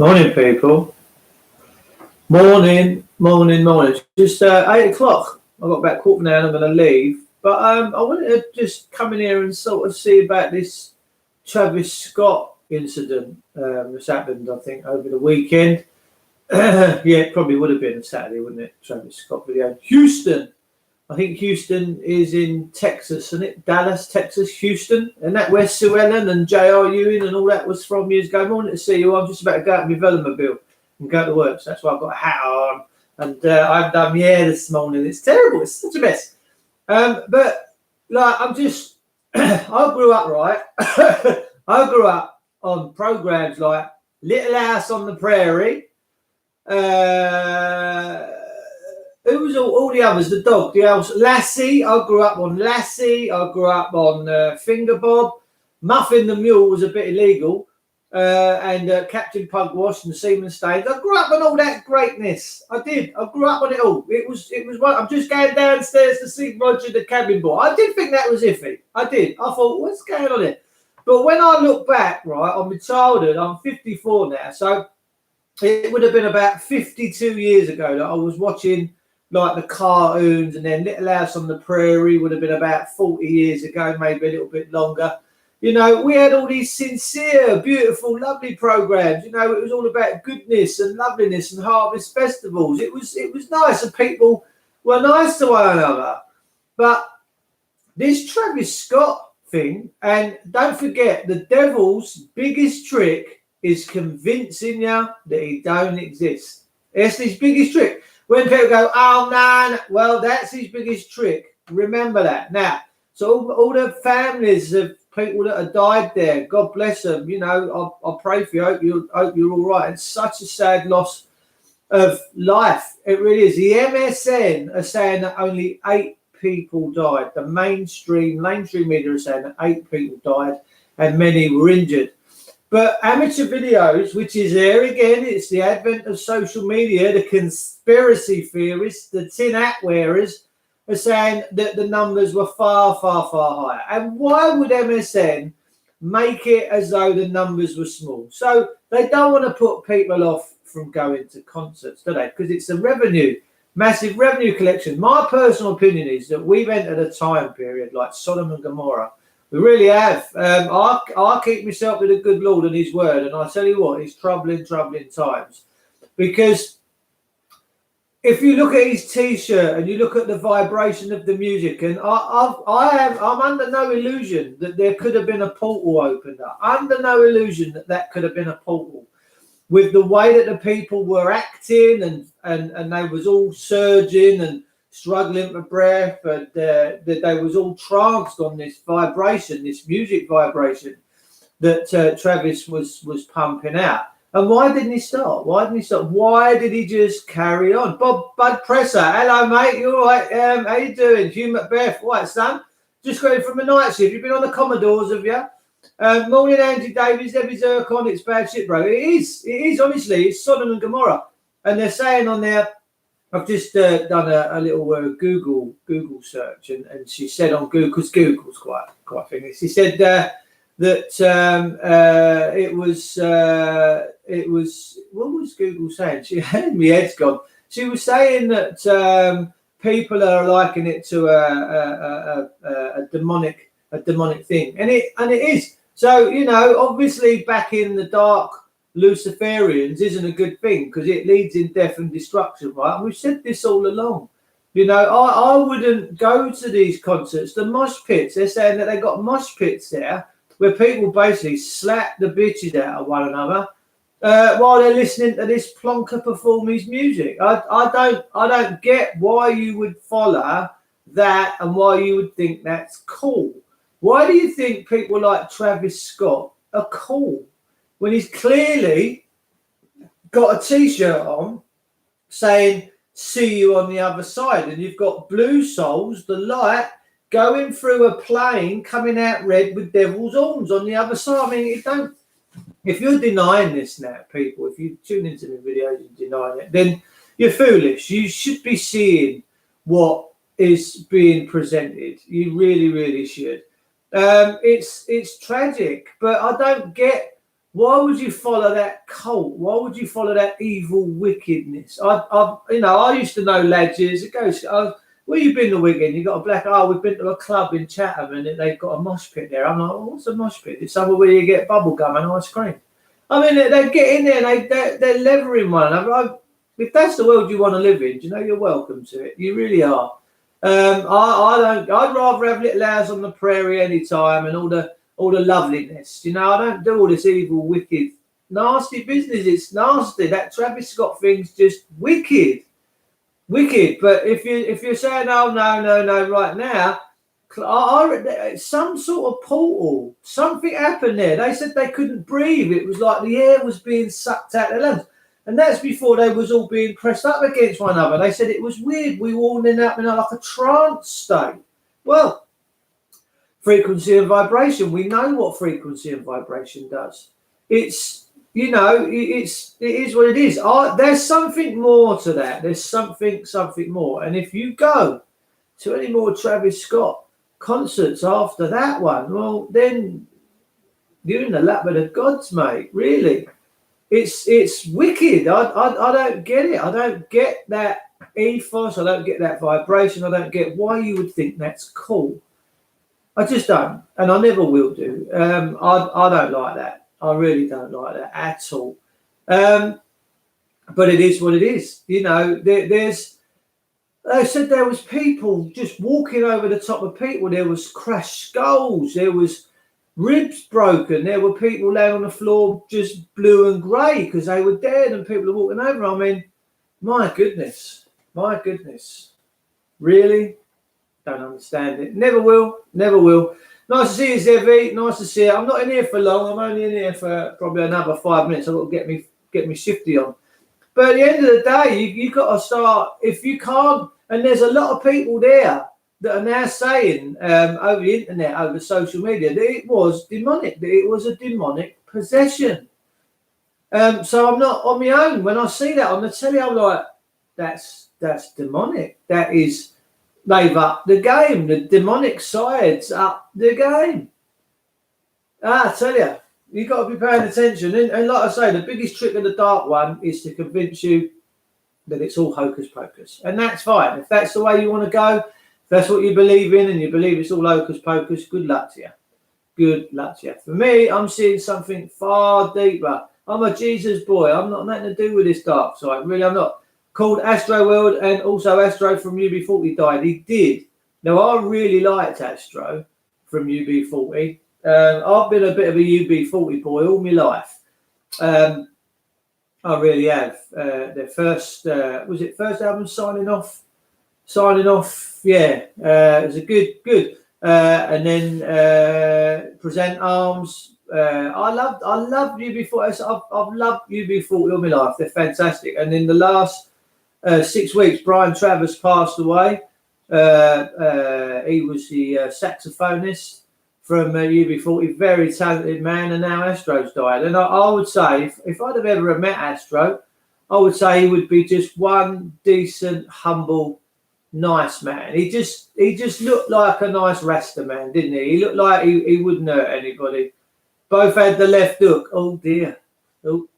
Morning, people. Morning. Just 8 o'clock. I've got about quarter of an hour and I'm going to leave. But I wanted to just come in here and sort of see about this Travis Scott incident that's happened, I think, over the weekend. Yeah, it probably would have been a Saturday, wouldn't it? Travis Scott video. Houston. I think Houston is in Texas, isn't it? Dallas, Texas, Houston. And that where Sue Ellen and J.R. Ewing and all that was from years ago. Morning to see you. I'm just about to go out in my Velomobile and go to work. So that's why I've got a hat on. And I've done my hair this morning. It's terrible. It's such a mess. But, like, I'm just... I grew up, right? I grew up on programs like Little House on the Prairie. Who was all the others? The dog, the house, Lassie. I grew up on Lassie. I grew up on Finger Bob. Muffin the Mule was a bit illegal, and Captain Pugwash and Seaman Staines. I grew up on all that greatness. I did. I grew up on it all. It was. I'm just going downstairs to see Roger the cabin boy. I did think that was iffy. I did. I thought, what's going on here? But when I look back, right, on my childhood, I'm 54 now, so it would have been about 52 years ago that I was watching like the cartoons, and then Little House on the Prairie would have been about 40 years ago, maybe a little bit longer. You know, we had all these sincere, beautiful, lovely programs. You know, it was all about goodness and loveliness and harvest festivals. It was nice, and people were nice to one another. But this Travis Scott thing, and don't forget, the devil's biggest trick is convincing you that he don't exist. It's his biggest trick. When people go, oh, no, well, that's his biggest trick. Remember that. Now, so all the families of people that have died there, God bless them. You know, I'll pray for you. Hope you're all right. It's such a sad loss of life. It really is. The MSN are saying that only 8 people died. The mainstream media are saying that 8 people died and many were injured. But amateur videos, which is there again, it's the advent of social media, the conspiracy theorists, the tin hat wearers are saying that the numbers were far, far, far higher. And why would MSN make it as though the numbers were small? So they don't want to put people off from going to concerts, do they? Because it's a revenue, massive revenue collection. My personal opinion is that we've entered a time period like Sodom and Gomorrah. We really have. I keep myself with the good Lord and his word. And I tell you what, it's troubling times. Because if you look at his T-shirt and you look at the vibration of the music, and I'm under no illusion that there could have been a portal opened up. Under no illusion that could have been a portal. With the way that the people were acting and they was all surging and struggling for breath, and that they was all tranced on this vibration, this music vibration that Travis was pumping out. And why didn't he stop? Why did he just carry on? Bud Presser, hello mate, you all right? How you doing? Hugh Macbeth, right son? Just going from a night shift. You've been on the Commodores, have you? Morning, Andy Davies, Debbie Zircon, it's bad shit, bro. It is, honestly, it's Sodom and Gomorrah. And they're saying on there, I've just done a little Google search, and she said on Google, because Google's quite famous. She said that it was what was Google saying? She had me head's gone. She was saying that people are likening it to a demonic thing, and it is. So you know, obviously, back in the dark, Luciferians isn't a good thing because it leads in death and destruction, right? And we've said this all along. You know, I wouldn't go to these concerts. The mosh pits, they're saying that they got mosh pits there where people basically slap the bitches out of one another while they're listening to this plonker perform his music. I don't get why you would follow that and why you would think that's cool. Why do you think people like Travis Scott are cool when he's clearly got a T-shirt on saying, see you on the other side, and you've got Blue Souls, the light, going through a plane coming out red with devil's horns on the other side? I mean, if you're denying this now, people, if you tune into the videos and denying it, then you're foolish. You should be seeing what is being presented. You really, really should. It's tragic, but I don't get Why would you follow that cult? Why would you follow that evil wickedness? I used to know lads years ago. Where you been the weekend? You got a black. Oh, we've been to a club in Chatham and they've got a mosh pit there. I'm like, oh, what's a mosh pit? It's somewhere where you get bubble gum and ice cream. I mean, they get in there and they're levering one another. If that's the world you want to live in, do you know you're welcome to it? You really are. I don't. I'd rather have little house on the prairie any time and all the loveliness. You know, I don't do all this evil, wicked, nasty business. It's nasty. That Travis Scott thing's just wicked. But if you're saying, oh no, right now, some sort of portal, something happened there. They said they couldn't breathe. It was like the air was being sucked out of their lungs. And that's before they was all being pressed up against one another. They said it was weird. We were all in like a trance state. Well, frequency and vibration. We know what frequency and vibration does. It's, it is what it is. There's something more to that. There's something more. And if you go to any more Travis Scott concerts after that one, well, then you're in the lap of the gods, mate. Really. It's wicked. I don't get it. I don't get that ethos. I don't get that vibration. I don't get why you would think that's cool. I just don't, and I never will do. I don't like that. I really don't like that at all. But it is what it is. You know, there's. They said there was people just walking over the top of people. There was crushed skulls. There was ribs broken. There were people laying on the floor just blue and grey because they were dead and people are walking over. I mean, my goodness. Really? Don't understand it. Never will. Nice to see you, Zevi. Nice to see you. I'm not in here for long. I'm only in here for probably another 5 minutes. I've got to get me shifty on. But at the end of the day, you got to start. If you can't, and there's a lot of people there that are now saying over the internet, over social media, that it was demonic, that it was a demonic possession. So I'm not on my own. When I see that on the telly, I'm like, that's demonic. That is, they've upped the game. The demonic side's up the game. I tell you, you've got to be paying attention. And like I say, the biggest trick of the dark one is to convince you that it's all hocus pocus. And that's fine. If that's the way you want to go, if that's what you believe in and you believe it's all hocus pocus, good luck to you. For me, I'm seeing something far deeper. I'm a Jesus boy. I'm not nothing to do with this dark side. Really, I'm not. Called Astro World, and also Astro from UB40 died. He did. Now, I really liked Astro from UB40. I've been a bit of a UB40 boy all my life. I really have. Their first, was it first album, Signing Off? Yeah, it was a good. And then Present Arms. I loved UB40. I've loved UB40 all my life. They're fantastic. And in the last 6 weeks, Brian Travers passed away. He was the saxophonist from UB40, very talented man, and now Astro's died. And I would say, if I'd have ever met Astro, I would say he would be just one decent, humble, nice man. He just looked like a nice Rasta man, didn't he? He looked like he wouldn't hurt anybody. Both had the left hook. Oh dear. Oh,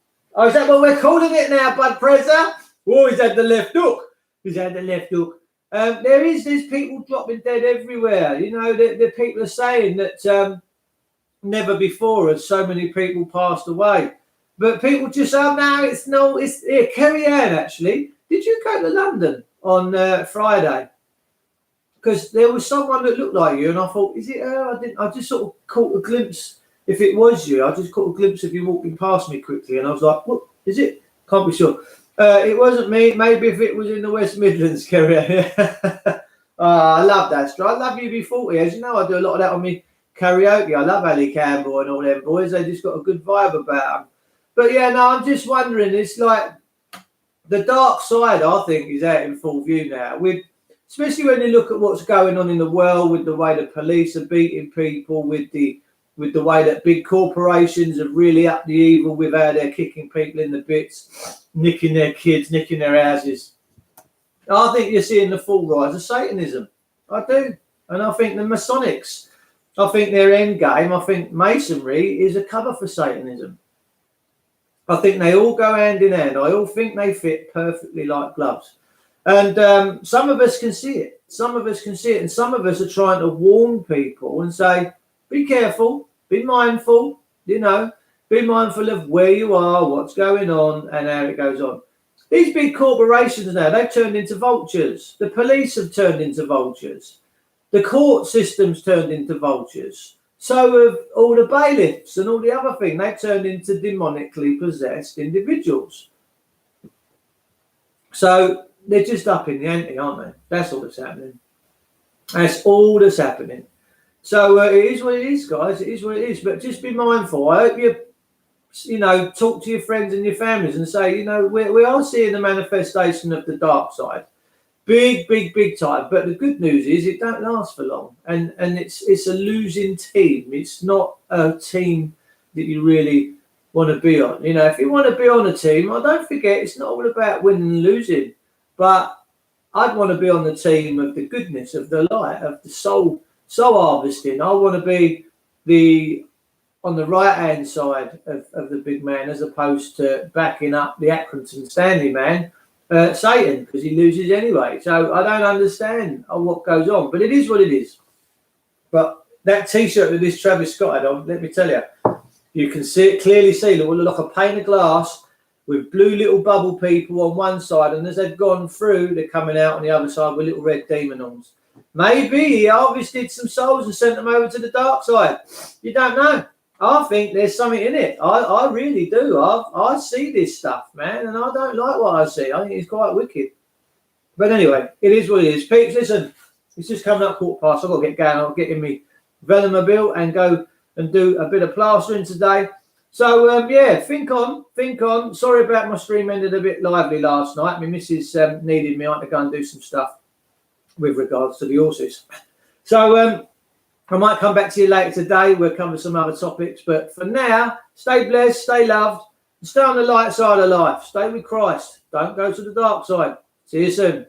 is that what we're calling it now, Bud Prezza? Oh, he's had the left hook. There's people dropping dead everywhere. You know, the people are saying that never before has so many people passed away. But people just say, it's here. Kerry Ann, actually. Did you go to London on Friday? Because there was someone that looked like you, and I thought, is it her? I just sort of caught a glimpse. If it was you, I just caught a glimpse of you walking past me quickly, and I was like, what is it? Can't be sure. It wasn't me. Maybe if it was in the West Midlands, Kerry. I love that. I love UB40. As you know, I do a lot of that on me karaoke. I love Ali Campbell and all them boys. They just got a good vibe about them. But yeah, no, I'm just wondering. It's like the dark side, I think, is out in full view now. Especially when you look at what's going on in the world, with the way the police are beating people, with the way that big corporations have really upped the evil with how they're kicking people in the bits, nicking their kids, nicking their houses. I think you're seeing the full rise of Satanism. I do. And I think the Masonics, I think their end game, I think Masonry is a cover for Satanism. I think they all go hand in hand. I all think they fit perfectly like gloves. And some of us can see it. Some of us can see it. And some of us are trying to warn people and say, be careful, be mindful, you know, be mindful of where you are, what's going on, and how it goes on. These big corporations now, they've turned into vultures. The police have turned into vultures. The court system's turned into vultures. So have all the bailiffs and all the other things. They've turned into demonically possessed individuals. So they're just up in the ante, aren't they? That's all that's happening. That's all that's happening. So it is what it is, guys. It is what it is. But just be mindful. I hope you know, talk to your friends and your families and say, you know, we are seeing the manifestation of the dark side. Big time. But the good news is it don't last for long. And it's a losing team. It's not a team that you really want to be on. You know, if you want to be on a team, don't forget it's not all about winning and losing. But I'd want to be on the team of the goodness, of the light, of the soul harvesting. I want to be on the right hand side of the big man, as opposed to backing up the Accrington Stanley man, Satan, because he loses anyway. So I don't understand what goes on, but it is what it is. But that T-shirt that this Travis Scott had on, let me tell you, you can clearly see it will look like a pane of glass with blue little bubble people on one side, and as they've gone through, they're coming out on the other side with little red demon arms. Maybe he harvested some souls and sent them over to the dark side. You don't know. I think there's something in it. I really do. I see this stuff, man, and I don't like what I see. I think it's quite wicked. But anyway, it is what it is. Peeps, listen, it's just coming up 1:15. I've got to get going. I'll get in me Velomobile and go and do a bit of plastering today. So, yeah, think on. Sorry about my stream ended a bit lively last night. My missus needed me to go and do some stuff with regards to the horses. So, I might come back to you later today. We'll cover some other topics. But for now, stay blessed, stay loved, and stay on the light side of life. Stay with Christ. Don't go to the dark side. See you soon.